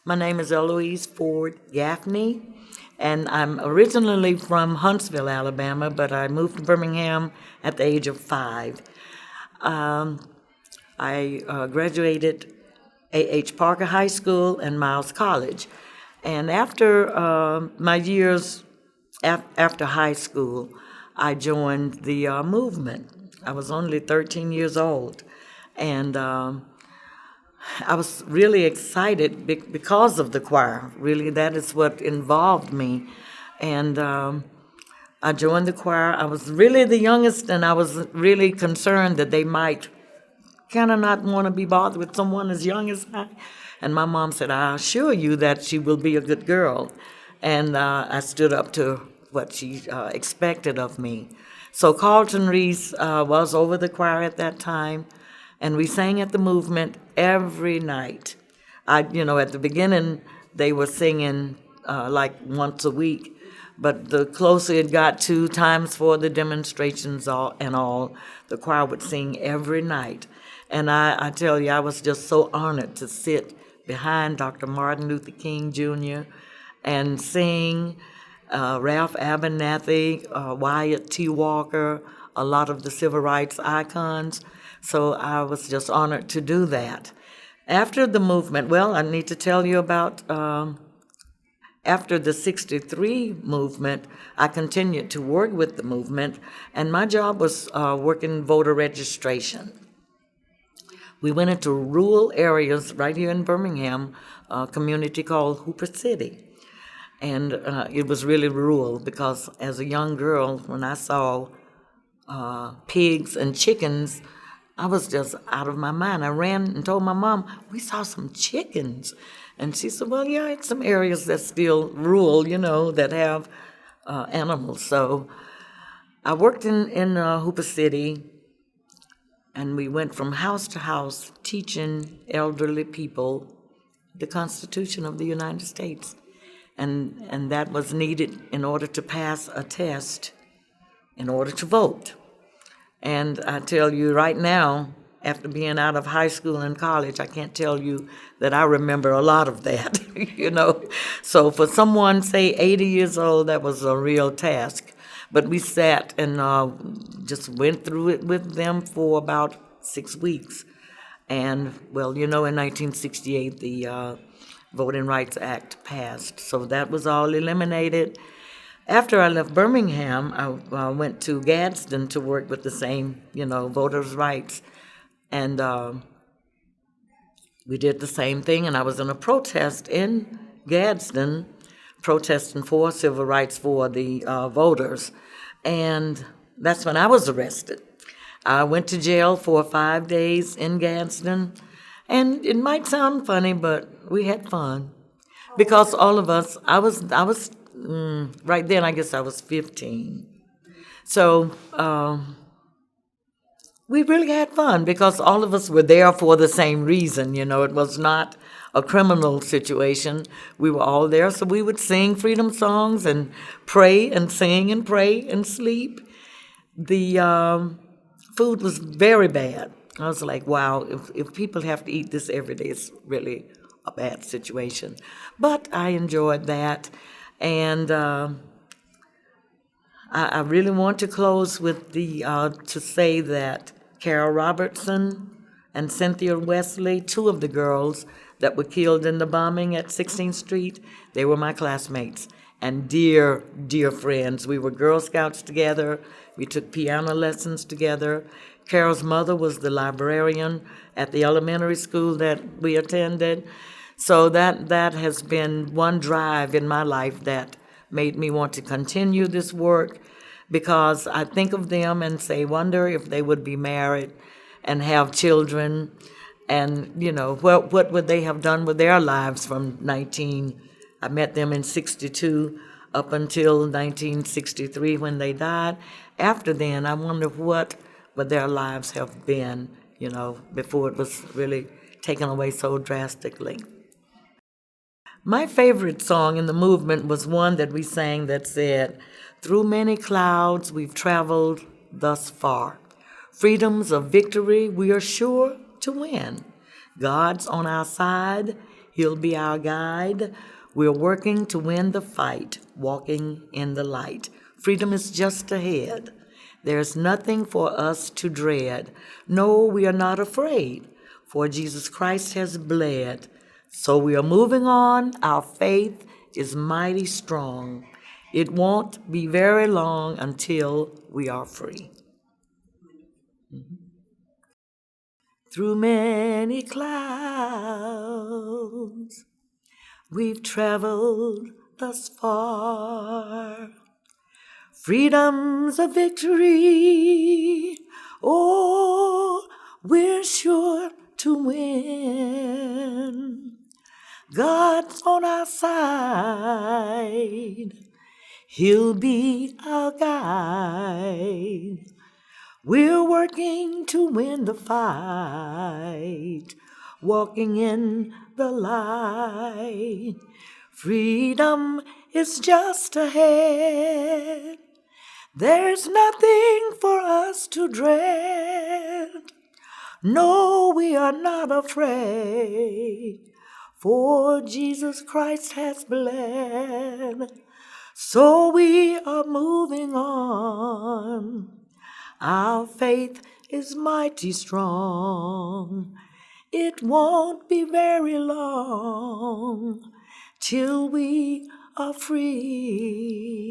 My name is Eloise Ford Gaffney, and I'm originally from Huntsville, Alabama, but I moved to Birmingham at the age of 5. Um, I graduated A.H. Parker High School and Miles College. And after my years after high school, I joined the movement. I was only 13 years old, and I was really excited because of the choir. Really, that is what involved me. And I joined the choir. I was really the youngest, and I was really concerned that they might kind of not want to be bothered with someone as young as I. And my mom said, I assure you that she will be a good girl. And I stood up to what she expected of me. So Carlton Reese was over the choir at that time, and we sang at the movement every night. At the beginning, they were singing like once a week, but the closer it got to times for the demonstrations and all, the choir would sing every night. And I tell you, I was just so honored to sit behind Dr. Martin Luther King Jr. and sing Ralph Abernathy, Wyatt T. Walker, a lot of the civil rights icons. So I was just honored to do that. After the movement, well, I need to tell you about after the '63 movement, I continued to work with the movement, and my job was working voter registration. We went into rural areas right here in Birmingham, a community called Hooper City. And it was really rural because as a young girl, when I saw pigs and chickens, I was just out of my mind. I ran and told my mom, we saw some chickens. And she said, well, yeah, it's some areas that's still rural, that have animals. So I worked in Hooper City, and we went from house to house teaching elderly people the Constitution of the United States. And that was needed in order to pass a test, in order to vote. And I tell you right now, after being out of high school and college, I can't tell you that I remember a lot of that, So for someone, say, 80 years old, that was a real task. But we sat and just went through it with them for about 6 weeks. And, well, in 1968, the Voting Rights Act passed. So that was all eliminated. After I left Birmingham, I went to Gadsden to work with the same, voters' rights. And we did the same thing, and I was in a protest in Gadsden, protesting for civil rights for the voters. And that's when I was arrested. I went to jail for 5 days in Gadsden, and it might sound funny, but we had fun. Because all of us, I was right then, I guess I was 15. So we really had fun because all of us were there for the same reason. It was not a criminal situation. We were all there, so we would sing freedom songs and pray and sing and pray and sleep. The food was very bad. I was like, wow, if people have to eat this every day, it's really a bad situation. But I enjoyed that. And I really want to close with to say that Carol Robertson and Cynthia Wesley, 2 of the girls that were killed in the bombing at 16th Street, they were my classmates and dear, dear friends. We were Girl Scouts together. We took piano lessons together. Carol's mother was the librarian at the elementary school that we attended. So that has been one drive in my life that made me want to continue this work, because I think of them and say, wonder if they would be married and have children, and what would they have done with their lives from I met them in '62 up until 1963 when they died. After then, I wonder what would their lives have been, before it was really taken away so drastically. My favorite song in the movement was one that we sang that said, through many clouds we've traveled thus far. Freedoms of victory we are sure to win. God's on our side, He'll be our guide. We're working to win the fight, walking in the light. Freedom is just ahead. There's nothing for us to dread. No, we are not afraid, for Jesus Christ has bled. So we are moving on. Our faith is mighty strong. It won't be very long until we are free. Through many clouds, we've traveled thus far. Freedom's a victory. Oh, we're sure to win. God's on our side. He'll be our guide. We're working to win the fight, walking in the light. Freedom is just ahead. There's nothing for us to dread. No, we are not afraid, for Jesus Christ has bled. So we are moving on. Our faith is mighty strong. It won't be very long till we are free.